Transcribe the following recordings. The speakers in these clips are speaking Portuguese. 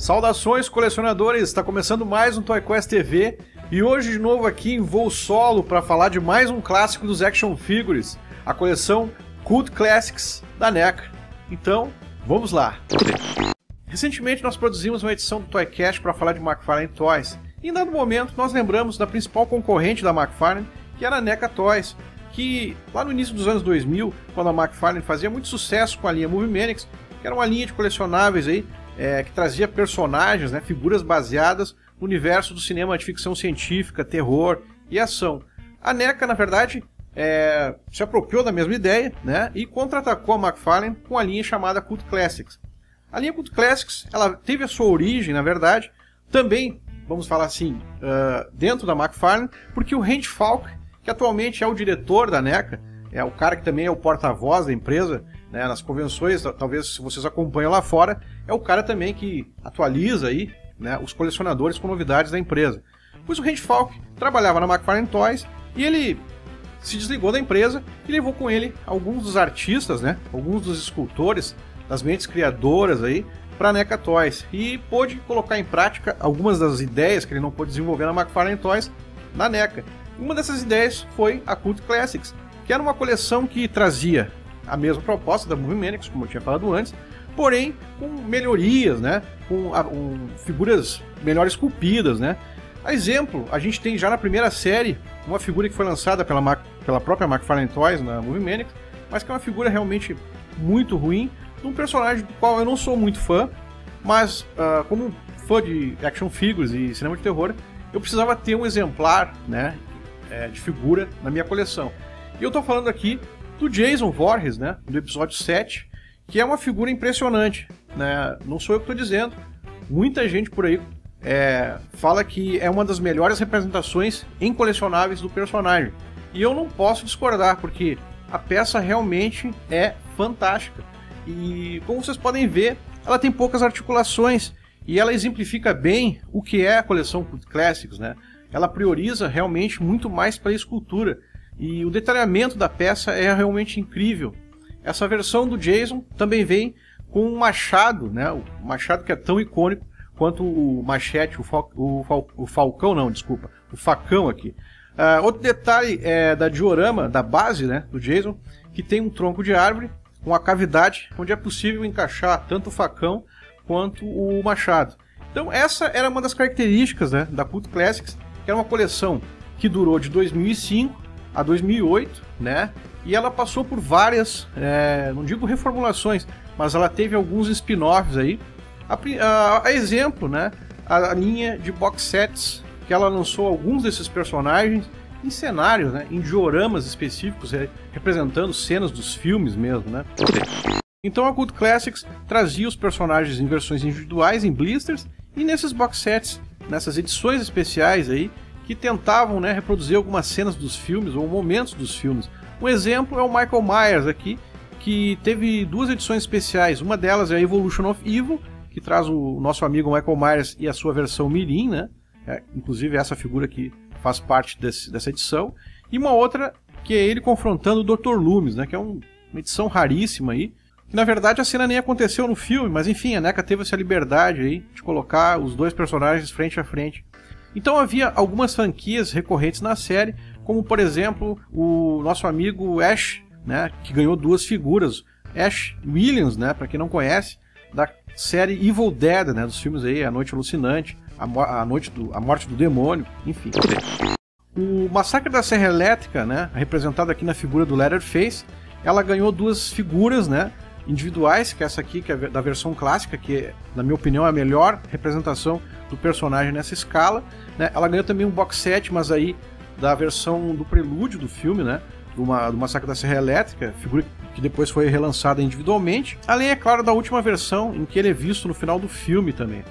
Saudações, colecionadores! Está começando mais um Toy Quest TV e hoje de novo aqui em voo solo para falar de mais um clássico dos Action Figures, a coleção Cult Classics da NECA. Então, vamos lá! Recentemente nós produzimos uma edição do Toycast para falar de McFarlane Toys e em dado momento nós lembramos da principal concorrente da McFarlane, que era a NECA Toys, que lá no início dos anos 2000, quando a McFarlane fazia muito sucesso com a linha Movie Maniacs, que era uma linha de colecionáveis aí, que trazia personagens, né, figuras baseadas no universo do cinema de ficção científica, terror e ação. A NECA, na verdade, se apropriou da mesma ideia, né, e contra-atacou a McFarlane com a linha chamada Cult Classics. A linha Cult Classics ela teve a sua origem, na verdade, também, vamos falar assim, dentro da McFarlane, porque o Randy Falk, que atualmente é o diretor da NECA, é o cara que também é o porta-voz da empresa, né, nas convenções, talvez se vocês acompanham lá fora, é o cara também que atualiza aí, né, os colecionadores com novidades da empresa. Pois o Randy Falk trabalhava na McFarlane Toys e ele se desligou da empresa e levou com ele alguns dos artistas, né, alguns dos escultores, das mentes criadoras aí, para a NECA Toys e pôde colocar em prática algumas das ideias que ele não pôde desenvolver na McFarlane Toys na NECA. Uma dessas ideias foi a Cult Classics, que era uma coleção que trazia a mesma proposta da Movie Maniacs, como eu tinha falado antes, porém com melhorias, né, com figuras melhor esculpidas, né. A exemplo, a gente tem já na primeira série uma figura que foi lançada pela própria McFarlane Toys na Movie Maniacs, mas que é uma figura realmente muito ruim, de um personagem do qual eu não sou muito fã, mas como fã de action figures e cinema de terror, eu precisava ter um exemplar, né, de figura na minha coleção. E eu estou falando aqui do Jason Voorhees, né, do episódio 7, que é uma figura impressionante, né? Não sou eu que estou dizendo, muita gente por aí fala que é uma das melhores representações em colecionáveis do personagem. E eu não posso discordar, porque a peça realmente é fantástica. E como vocês podem ver, ela tem poucas articulações e ela exemplifica bem o que é a coleção Cult Classics, né? Ela prioriza realmente muito mais pela escultura. E o detalhamento da peça é realmente incrível. Essa versão do Jason também vem com um machado, né? O machado que é tão icônico quanto o machete, o facão aqui. Outro detalhe é da diorama, da base, né, do Jason, que tem um tronco de árvore com a cavidade onde é possível encaixar tanto o facão quanto o machado. Então essa era uma das características, né, da Cult Classics, que era uma coleção que durou de 2005 a 2008, né? E ela passou por várias, não digo reformulações, mas ela teve alguns spin-offs aí. A exemplo, né? A linha de box sets, que ela lançou alguns desses personagens em cenários, né? Em dioramas específicos, representando cenas dos filmes mesmo, né? Então a Cult Classics trazia os personagens em versões individuais, em blisters, e nesses box sets, nessas edições especiais aí, que tentavam, né, reproduzir algumas cenas dos filmes ou momentos dos filmes. Um exemplo é o Michael Myers aqui, que teve duas edições especiais. Uma delas é a Evolution of Evil, que traz o nosso amigo Michael Myers e a sua versão Mirim, né? Inclusive essa figura aqui faz parte dessa edição. E uma outra que é ele confrontando o Dr. Loomis, né, que é uma edição raríssima aí. Que, na verdade a cena nem aconteceu no filme, mas enfim, a NECA teve essa liberdade aí de colocar os dois personagens frente a frente. Então havia algumas franquias recorrentes na série, como por exemplo o nosso amigo Ash, né, que ganhou duas figuras, Ash Williams, né, para quem não conhece, da série Evil Dead, né, dos filmes aí, A Noite Alucinante, a Morte do Demônio, enfim. O Massacre da Serra Elétrica, né, representado aqui na figura do Leatherface, ela ganhou duas figuras, né, individuais, que é essa aqui, que é da versão clássica, que na minha opinião é a melhor representação do personagem nessa escala, né? Ela ganhou também um box set, mas aí da versão do prelúdio do filme, né, do Massacre da Serra Elétrica, figura que depois foi relançada individualmente, além, é claro, da última versão em que ele é visto no final do filme também.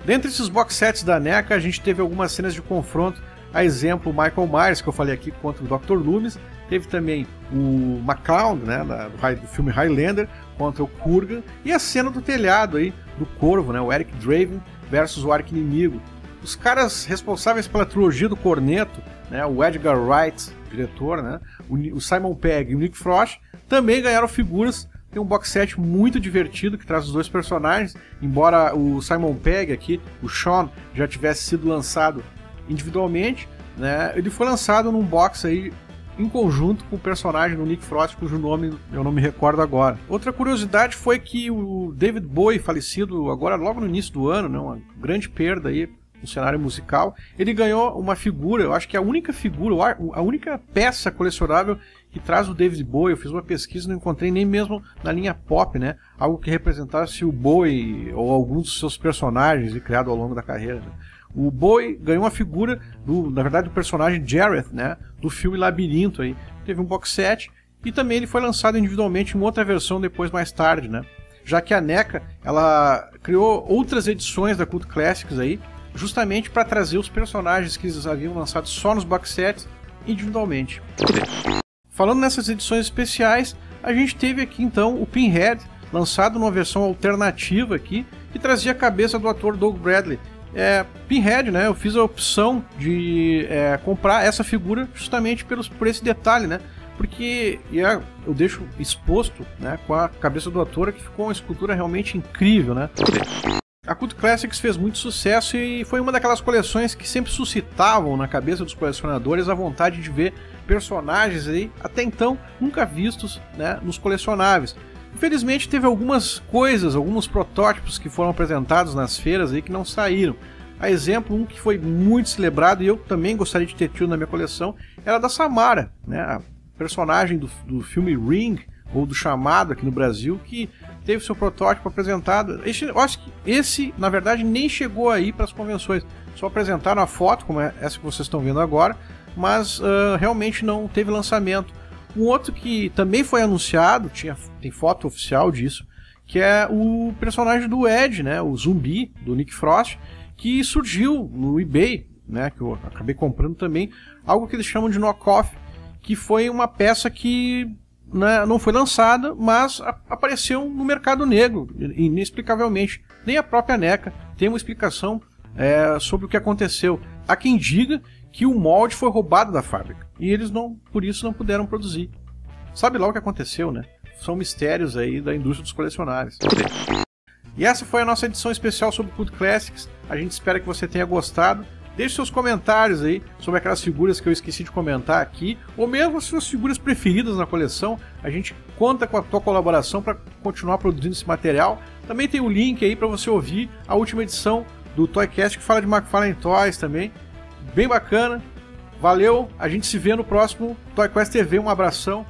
Dentre esses box sets da NECA, a gente teve algumas cenas de confronto, a exemplo, o Michael Myers, que eu falei aqui, contra o Dr. Loomis. Teve também o McCloud, né, do filme Highlander, contra o Kurgan. E a cena do telhado aí, do Corvo, né, o Eric Draven versus o arqui-inimigo. Os caras responsáveis pela trilogia do Corneto, né, o Edgar Wright, diretor, né, o Simon Pegg e o Nick Frost, também ganharam figuras Tem um box set muito divertido que traz os dois personagens, embora o Simon Pegg aqui, o Sean, já tivesse sido lançado individualmente, né? Ele foi lançado num box aí em conjunto com o personagem do Nick Frost, cujo nome eu não me recordo agora. Outra curiosidade foi que o David Bowie, falecido agora logo no início do ano, né, uma grande perda aí no cenário musical, ele ganhou uma figura, eu acho que a única figura, a única peça colecionável que traz o David Bowie. Eu fiz uma pesquisa e não encontrei nem mesmo na linha pop, né, algo que representasse o Bowie ou alguns dos seus personagens criados ao longo da carreira, né. O Bowie ganhou uma figura, na verdade, do personagem Jareth, né, do filme Labirinto. Aí. Teve um box set e também ele foi lançado individualmente em outra versão depois, mais tarde, né? Já que a NECA ela criou outras edições da Cult Classics aí, justamente para trazer os personagens que eles haviam lançado só nos box sets individualmente. Falando nessas edições especiais, a gente teve aqui então o Pinhead, lançado numa versão alternativa aqui, que trazia a cabeça do ator Doug Bradley. Pinhead, né? Eu fiz a opção de comprar essa figura justamente por esse detalhe, né? Porque eu deixo exposto, né, com a cabeça do ator, que ficou uma escultura realmente incrível, né? A Cult Classics fez muito sucesso e foi uma daquelas coleções que sempre suscitavam na cabeça dos colecionadores a vontade de ver personagens aí, até então nunca vistos, né, nos colecionáveis. Infelizmente teve algumas coisas, alguns protótipos que foram apresentados nas feiras aí que não saíram. A exemplo, um que foi muito celebrado e eu também gostaria de ter tido na minha coleção, era da Samara, né? A personagem do filme Ring, ou do Chamado aqui no Brasil, que teve seu protótipo apresentado. Eu acho que esse, na verdade, nem chegou aí para as convenções. Só apresentaram a foto, como é essa que vocês estão vendo agora, mas realmente não teve lançamento. Um outro que também foi anunciado, tem foto oficial disso, que é o personagem do Ed, né, o zumbi do Nick Frost, que surgiu no eBay, né, que eu acabei comprando também, algo que eles chamam de knockoff, que foi uma peça que, né, não foi lançada, mas apareceu no mercado negro, inexplicavelmente. Nem a própria NECA tem uma explicação sobre o que aconteceu. Há quem diga que o molde foi roubado da fábrica e eles por isso não puderam produzir. Sabe lá o que aconteceu, né? São mistérios aí da indústria dos colecionáveis. E essa foi a nossa edição especial sobre Cult Classics. A gente espera que você tenha gostado. Deixe seus comentários aí sobre aquelas figuras que eu esqueci de comentar aqui, ou mesmo as suas figuras preferidas na coleção. A gente conta com a tua colaboração para continuar produzindo esse material. Também tem o link aí para você ouvir a última edição do Toycast, que fala de McFarlane Toys também. Bem bacana. Valeu, a gente se vê no próximo Toyquest TV. Um abração